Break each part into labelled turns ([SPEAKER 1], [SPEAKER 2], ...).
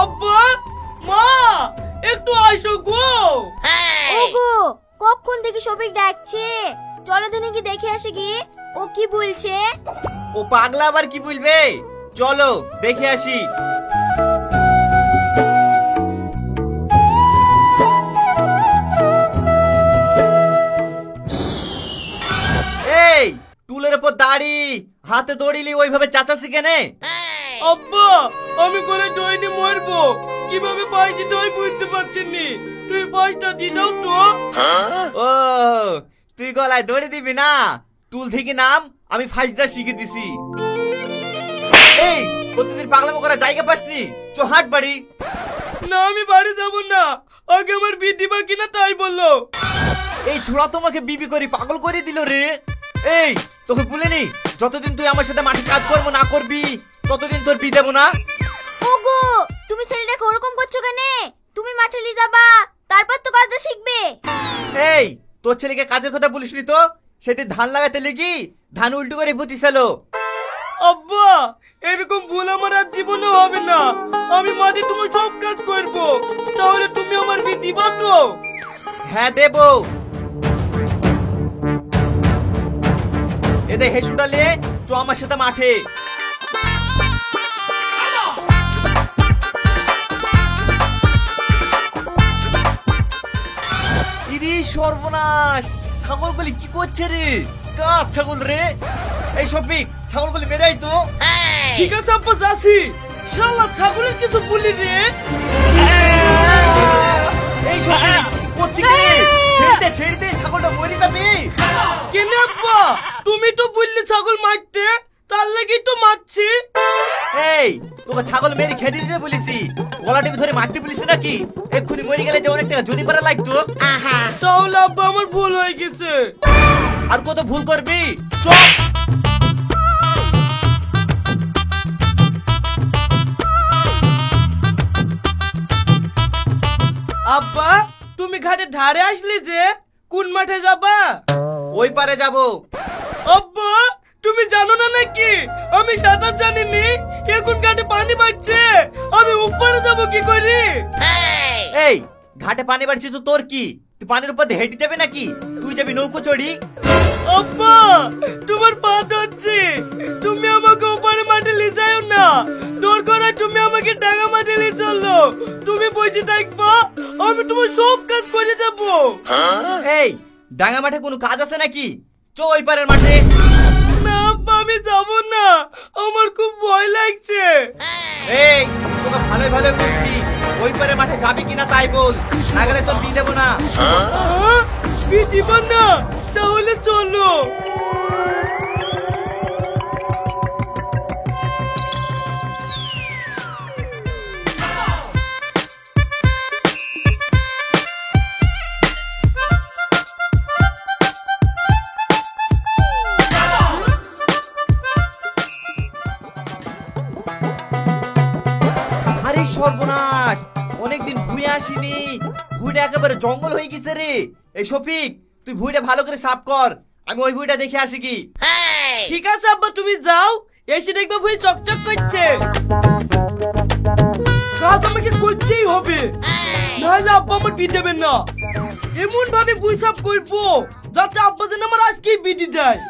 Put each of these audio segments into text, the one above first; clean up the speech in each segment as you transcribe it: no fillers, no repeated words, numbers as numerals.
[SPEAKER 1] আব্বা, মা, একটু আসো গো।
[SPEAKER 2] ওগো, কখন থেকে শফিক ডাকছে? চলো তো নাকি দেখে আসি কি ও কি বলছে।
[SPEAKER 3] ও পাগলা আবার কি বলবে, চলো দেখে আসি। এই টুলের উপর দাড়ি, হাতে দড়িলি ওইভাবে চাচাছি কেনে?
[SPEAKER 1] আব্বা, আমি করে ডইনি মরবো, কিভাবে পাইছি ডই বুঝতে পারছেন নি। তুই পাঁচটা দিয়ে দাও তো।
[SPEAKER 3] ও তুই গলায় দড়ি দিবি না, টুল থেকে নাম, আমি ফাইজদা শিখে দিছি। এই প্রতিদিন পাগলামো করা জায়গা পাসনি, চ হাট বাড়ি।
[SPEAKER 1] না, আমি বাড়ি যাব না, আগে আমার বিয়ে দিবা কিনা তাই বললো।
[SPEAKER 3] এই ছোড়া তোমাকে বিবি করে পাগল করে দিল রে। এই তোকে বলিনি যতদিন তুই আমার সাথে মাঠে কাজ করবো না করবি ততদিন তোর বিয়ে দেবো না।
[SPEAKER 2] ওগো, তুমি ছেলেটাকে ওরকম করছো কেন? তুমি মাঠে নিয়ে যাবা, তারপর তো কাজটা শিখবে।
[SPEAKER 3] এই তোর ছেলেকে কাজের কথা বলিসনি তো, সেটি ধান লাগাতে লেগি ধান উল্টো করে পুঁতিছিল।
[SPEAKER 1] আব্বা, এরকম ভুল আমার আর জীবনে হবে না। আমি মাঠে তোমার সব কাজ করব, তাহলে তুমি আমার বিয়ে দিবা তো?
[SPEAKER 3] হ্যাঁ দেবো। এদের হেসুটালে চ আমার সাথে মাঠে। ইরি সর্বনাশ, ছাগলগুলি কি করছে রে? কার ছাগল রে? এই শফিক, ছাগলগুলি মেরাই তো।
[SPEAKER 1] ঠিক আছে আব্বা, যাচ্ছি। শালা ছাগলের কিছু বলি রে।
[SPEAKER 3] এই শফিক কি করছিস রে? ছেড়ে দে ছেড়ে দে, ছাগলটা মরে যাবে।
[SPEAKER 1] কেন আব্বা, তুমি তো বললে ছাগল মারতে, তার লাগি তো মারছি।
[SPEAKER 3] এই তোকে ছাগল মেরে খেয়ে দিতে বলেছি, গলা টিপে ধরে মারতে বলিস নাকি? এক্ষুনি মরে গেলে যে অনেক টাকা জরিমানা লাগতো।
[SPEAKER 1] তাহলে আব্বা আমার ভুল হয়ে গেছে।
[SPEAKER 3] আর কত ভুল করবি, চল।
[SPEAKER 1] আব্বা, তুমি ঘাটে ধারে আসলে যে, কোন মাঠে যাবা?
[SPEAKER 3] ওই পারে যাবো।
[SPEAKER 1] আব্বা, তুমি জানো না নাকি আমি সাঁতার জানিনি, এখন ঘাটে পানি বাড়ছে, আমি উপরে যাব কি করে?
[SPEAKER 3] এই ঘাটে পানি বাড়ছে তো তোর কি? তুই পানির উপর দিয়ে হেঁটে যাবে নাকি? তুই যাবি নৌকো চড়ি।
[SPEAKER 1] আব্বা, তোমার পা ধরছে, তুমি আমাকে ওপারে মাঠে নিয়ে যাও না। দরকার হয় তুমি আমাকে ডাঙা মাঠে নিয়ে চলো, তুমি বসে থাকবা, আমি তোমার সব কাজ করে দেবো।
[SPEAKER 3] এই ডাঙ্গা মাঠে কোনো কাজ আছে নাকি? চ ওই পারের মাঠে।
[SPEAKER 1] না আব্বা, আমি যাব না, আমার খুব ভয় লাগছে।
[SPEAKER 3] এই তোকে ভালোই ভালো বলছি, ওই পারের মাঠে যাবি কিনা তাই বল, না গেলে তোর বিয়ে দেবো না।
[SPEAKER 1] বিয়ে দিবা না? তাহলে চলো।
[SPEAKER 3] আরে সর্বনাশ, অনেকদিন ভুঁয়ে আসিনি, ভুঁইটা একেবারে জঙ্গল হয়ে গেছে রে। এই শফিক, তুই ভুঁইটা ভালো করে সাফ কর, আমি ওই ভুঁইটা দেখে আসি কি।
[SPEAKER 1] ঠিক আছে আব্বা, তুমি যাও, এসে দেখবে ভুঁই চকচক করছে। কাজ আমাকে করতেই হবে, নাহলে আব্বা আমার বিয়ে দেবেন না। এমন ভাবে ভুঁই সাফ করবো যাতে আব্বা যেন আমার আজকেই বিয়ে দেয়।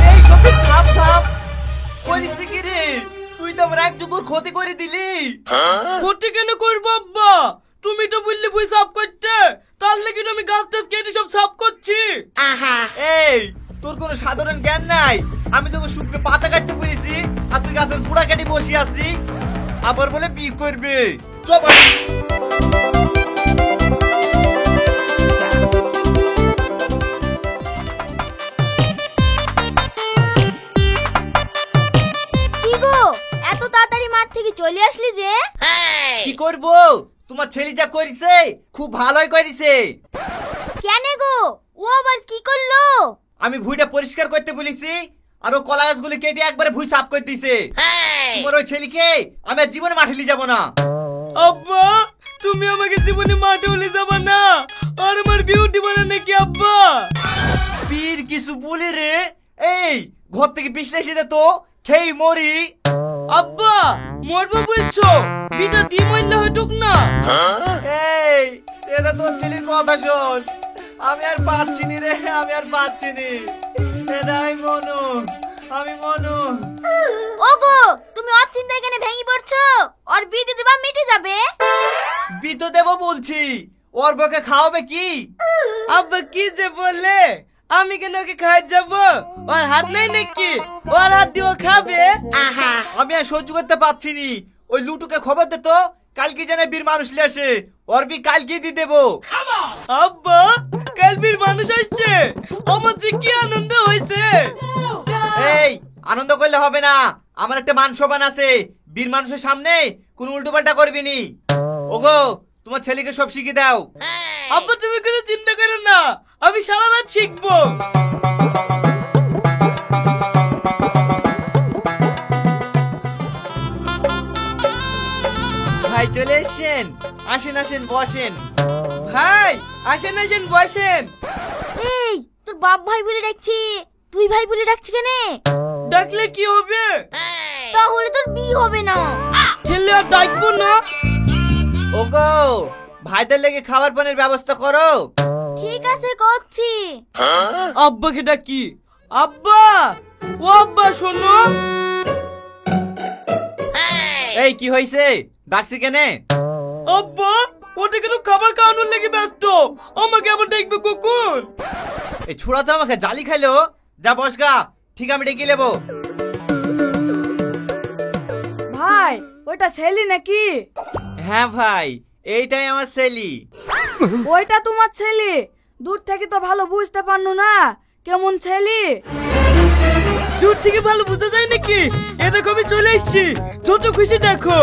[SPEAKER 3] এই শফিক থাম থাম, করিস কি রে? তুই তো আমার এক যুগর ক্ষতি করে দিলি।
[SPEAKER 1] ক্ষতি কেন করবো আব্বা? তুমি তো বললে ভুঁই সাফ করতে, তার লেগে তো আমি গাছ টাছ কেটে সব সাফ করছি।
[SPEAKER 3] এই তোর কোনো সাধারণ জ্ঞান নাই, আমি তোকে শুকনো পাতা কাটতে বলেছি আর তুই গাছের গুড়া কেটে বসে আসছি, আবার বলে বিয়ে করবে। চল বাড়ি।
[SPEAKER 2] কি গো, এত তাড়াতাড়ি মাঠ থেকে চলে আসলি যে?
[SPEAKER 3] কি করব, তোমার ছেলে যা করিছে খুব ভালোই করিছে।
[SPEAKER 2] কেন গো, ও আবার কি করলো?
[SPEAKER 3] আমি ভুঁইটা পরিষ্কার করতে বলেছি আর ও কলা গাছগুলি কেটে একবারে ভুই সাফ করে দিছে। তোমার ওই ছেলেকে আমি আর জীবনে মাঠে নিয়ে যাবো না।
[SPEAKER 1] আব্বা তুমি আমাকে জীবনে মাঠে উলে যাবা না, আর আমার বিউটি বানা নাকি আব্বা?
[SPEAKER 3] বীর কিছু বলি রে, এই ঘর থেকে পিছলে এসে দে তো, খেই মরি।
[SPEAKER 1] আব্বা মরবো বলছো, বিটা ডিম হইলে হইটুক না।
[SPEAKER 3] এই এটা তোর ছেলের কথা শোন, আমি আর পাচ্ছি নি রে, আমি আর পাচ্ছি নি। এটা আমি মনু।
[SPEAKER 2] ওগো তুমি অচিন্তায় কেন ভেঙে পড়ছো? আর বিয়ে দিবা মিটে যাবে।
[SPEAKER 3] বিতো দেবো বলছি, ওর বকে খাওয়াবে কি?
[SPEAKER 1] আব্বা কি যে বললে, আমি কেন ওকে খাই যাব? ওর হাত নাই নাকি, ওর হাত দিয়ে ও খাবে?
[SPEAKER 3] আমি আর সহ্য করতে পারছি নি। ওই লুটুকে খবর দে তো, কালকে যেন বীর মানুষ নিয়ে আসে, ওর বি কালকে দিয়ে দেবো।
[SPEAKER 1] আব্বা কাল বীর মানুষ আসছে, আমার যে কি আনন্দ হয়েছে।
[SPEAKER 3] এই আনন্দ করলে হবে না, আমার একটা মান সম্মান আছে। বীর মানুষের সামনে কোন উল্টো পাল্টা করবি নি। ওগো তোমার ছেলেকে সব শিখিয়ে দাও।
[SPEAKER 1] আব্বা তুমি কোনো চিন্তা করো না, আমি সারা রাত শিখবো।
[SPEAKER 3] ভাই চলে এসেছেন, আসেন আসেন বসেন।
[SPEAKER 1] ভাই আসেন আসেন বসেন।
[SPEAKER 2] এই তোর বাপ ভাই বলে ডাকছি, তুই ভাই বলে ডাকছি কেন?
[SPEAKER 1] ডাকলে কি হবে?
[SPEAKER 2] তাহলে তোর বিয়ে হবে না।
[SPEAKER 1] ছেলে আর ডাকবো না।
[SPEAKER 3] ওগো ভাইদের লেগে খাবার পানির ব্যবস্থা করো।
[SPEAKER 2] ঠিক আছে করছি।
[SPEAKER 1] আব্বাকে ডাকি। আব্বা ও আব্বা শোনো।
[SPEAKER 3] এই কি হয়েছে, ডাকছি কেনে?
[SPEAKER 1] আব্বা ওটা কেন খাবার খাওয়ানোর লেগে ব্যস্ত, আমাকে আবার দেখবে কখন?
[SPEAKER 3] এই ছোড়া তো আমাকে জালি খাইলো। যা বসগা, ঠিক আমি ডেকে নেবো।
[SPEAKER 2] ভাই ওটা ছেলে নাকি?
[SPEAKER 3] হ্যাঁ ভাই, এইটাই আমার ছেলি।
[SPEAKER 2] ওইটা তোমার ছেলে? দূর থেকে তো ভালো বুঝতে পারনো না কেমন ছেলে।
[SPEAKER 1] দূর থেকে ভালো বোঝা যায় নাকি? এটা আমি চলে এসেছি, ছোট খুশি দেখো।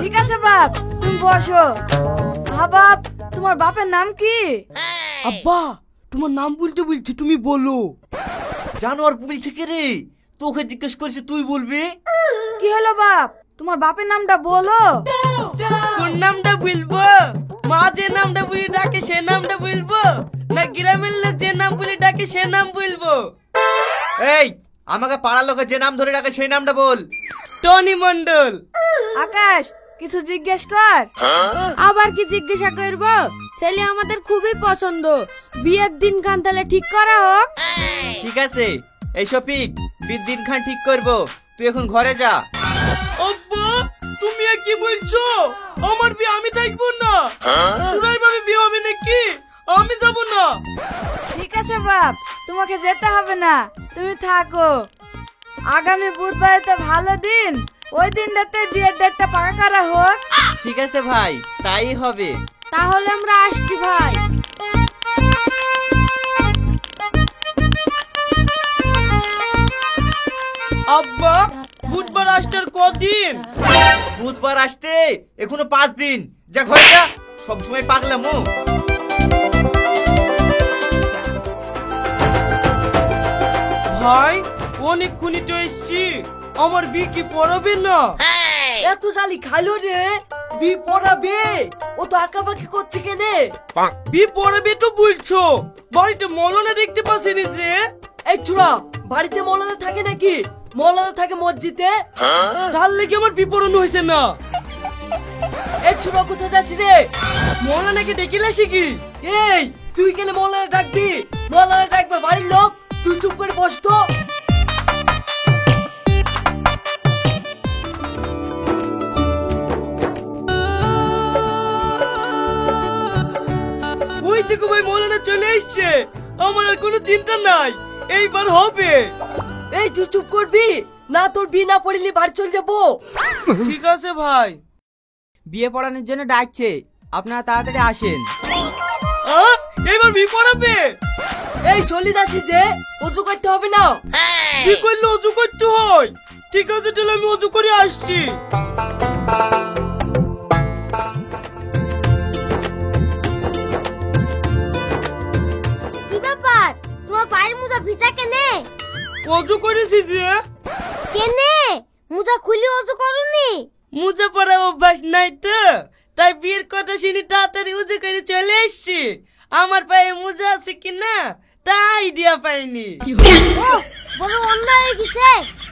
[SPEAKER 2] ঠিক আছে বাপ, তুমি বসো। হ্যাঁ বাপ, তোমার বাপের নাম কি?
[SPEAKER 1] আব্বা তোমার নাম বলতে বলছি, তুমি বলো।
[SPEAKER 3] জানোয়ার বলছে কে রে? তোকে জিজ্ঞেস করছি, তুই বলবি।
[SPEAKER 2] কি হলো বাপ, তোমার বাপের নামটা বলো।
[SPEAKER 1] কোন নামটা বলবো? মা যে নামটা বলে ডাকে সে নামটা বলবো, না গ্রামের লোক যে নাম বলে ডাকে সে নাম বলবো?
[SPEAKER 3] এই আমাকে পাড়ার লোকে যে নাম ধরে ডাকে সেই নামটা বল।
[SPEAKER 1] টনি মন্ডল।
[SPEAKER 2] আকাশ কিছু জিজ্ঞেস কর। আবার কি জিজ্ঞাসা করবো? ছেলে আমাদের খুবই পছন্দ, বিয়ের দিন কান তাহলে ঠিক করা হোক।
[SPEAKER 3] ঠিক আছে, এই শফিক বিয়ের দিন খান ঠিক করবো, তুই এখন ঘরে যা।
[SPEAKER 1] আব্বা তুমি আর কি বলছো? আমার বিয়ে আমি থাকবো না। চুরাই ভাবে বিয়ে হবে নাকি? আমি যাব না।
[SPEAKER 2] ঠিক আছে বাপ, তোমাকে যেতে হবে না, তুমি থাকো। আগামী বুধবার তো ভালো দিন, ওই দিনটাতে বিয়ের ডেটটা পাকা করা হোক।
[SPEAKER 3] ঠিক আছে ভাই, তাই হবে।
[SPEAKER 2] তাহলে আমরা আসছি ভাই।
[SPEAKER 1] আব্বা বুধবার আসতে আর কদিন?
[SPEAKER 3] বুধবার আসতে এখনো 5 দিন। যা ঘরে যা, সবসময় পাগলামো।
[SPEAKER 1] ভাই অনেকক্ষণই তো এসছি, আমার বিয়ে কি পড়াবে না?
[SPEAKER 4] এত জালি খাইলো রে, বি পড়াবে? ও তো আঁকাবাকি করছে কেনে?
[SPEAKER 1] বিয়ে পড়াবে তো বলছো, বাড়িতে মলনা দেখতে পাচ্ছিনি যে?
[SPEAKER 4] এই চুরা, বাড়িতে মৌলানা থাকে নাকি? মৌলানা থাকে মসজিদে।
[SPEAKER 1] তার লেগে আমার বিয়ে পড়ানো হয়েছে না।
[SPEAKER 4] এই চুরা কোথায় যাচ্ছি রে?
[SPEAKER 1] মৌলানাকে ডেকে আসি কি?
[SPEAKER 4] এই তুই কেন মৌলানা ডাকবি? মৌলানা ডাকবে বাড়ির লোক, তুই চুপ করে বস তো।
[SPEAKER 1] ওই দেখো ভাই মৌলানা চলে এসছে, আমার আর কোনো চিন্তা নাই, এইবার হবে।
[SPEAKER 4] এই তুই চুপ করবি না? তোর বি না পড়িলি বাড়ি চলে যাবো।
[SPEAKER 1] ঠিক আছে ভাই।
[SPEAKER 5] বিয়ে পড়ানোর জন্য ডাকছে, আপনারা তাড়াতাড়ি আসেন।
[SPEAKER 1] এবার বিয়ে পড়াবে?
[SPEAKER 4] এই চলে যাচ্ছি যে, উজু করতে হবে না?
[SPEAKER 1] কি করলে অজু করতে হয়? ঠিক আছে তাহলে আমি অজু করে আসছি।
[SPEAKER 2] কি ব্যাপার, তোমার পায়ের মোজা ভিজা কেনে?
[SPEAKER 1] অজু করেছি যে।
[SPEAKER 6] কেনে মুজা খুলি অজু করনি?
[SPEAKER 1] মুজা পরা অভ্যাস নাই তো, তাই বিয়ের কথা শুনি তাড়াতাড়ি উজু করে চলে এসছি। আমার পায়ে মুজা আছে কিনা তা আইডিয়া পাইনি।
[SPEAKER 6] ওহ, বড় অন্যায় হয়ে গেছে।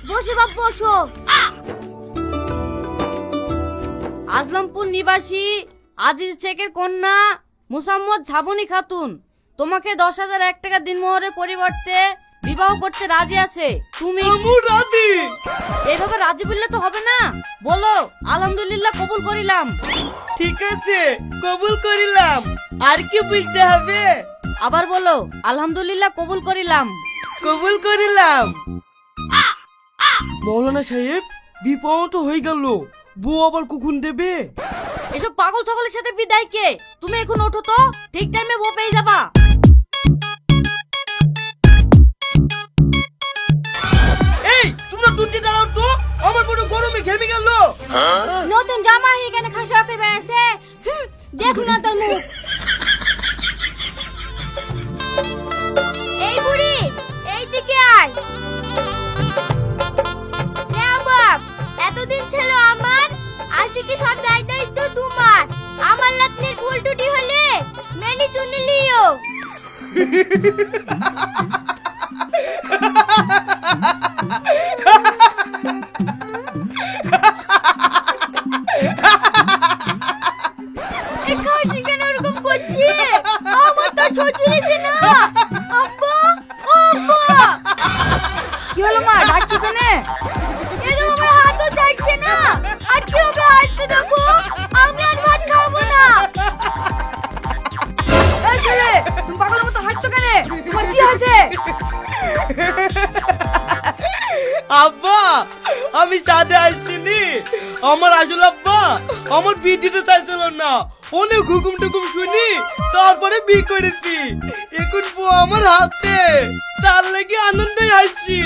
[SPEAKER 6] বসো বাপ বসো।
[SPEAKER 2] আজলামপুর নিবাসী আজিজ শেখের কন্যা মুসাম্মদ ঝাবনি খাতুন তোমাকে 10,001 টাকা দিনমোহরের পরিবর্তে বিবাহ করতে রাজি আছে। তুমি
[SPEAKER 1] আমু রাজি।
[SPEAKER 2] এইভাবে রাজি বললে তো হবে না, বলো আলহামদুলিল্লাহ কবুল করিলাম।
[SPEAKER 1] ঠিক আছে, কবুল করিলাম। আর কি বলতে হবে?
[SPEAKER 2] আবার বলো আলহামদুলিল্লাহ কবুল করিলাম।
[SPEAKER 1] কবুল করিলাম। মৌলানা সাহেব, বিবাহ তো হয়ে গেল, বউ আবার কখন দেবে?
[SPEAKER 2] এসব পাগল ছাগলের সাথে বিদায় কে? তুমি এখন ওঠো তো, ঠিক টাইমে বউ পেয়ে যাবা।
[SPEAKER 1] এই তোমরা দুটি দাঁড়াও তো, আমার বড় গরমে ঘেমে গেল।
[SPEAKER 6] নতুন জামা এখানে খাসা করে বেড়াছে। দেখো না তোর মুখ। এই বুড়ি, এইদিকে আয়। হ্যাঁ বাপ, এতদিন ছিল আমার, আজকে সব দায়িত্ব তোমার। আমার লাতনির ভুল টুটি হলে মেনে চুনে লিও। খাসি কেন এরকম করছে? আমার তো সহ্য হচ্ছে না। আব্বা, ও আব্বা।
[SPEAKER 2] কি হলো মা, ডাকছো কেন?
[SPEAKER 6] এই তো আমার হাতও চাইছে না। আর কি হবে, আসতে দেখো। আমি আর ভাত খাবো না।
[SPEAKER 2] এই ছেলে, তুমি পাগলের মতো হাসছো কেন? তোমার কি হয়েছে?
[SPEAKER 1] আব্বা, আমি সাথে আসছিনি। আমার আসল আব্বা আমার বিয়ে দিতে চাইছিল না, অনেক হুকুম টুকুম শুনি তারপরে বিয়ে করেছি। এখন বউ আমার হাতে, তার লেগে আনন্দে আসছি।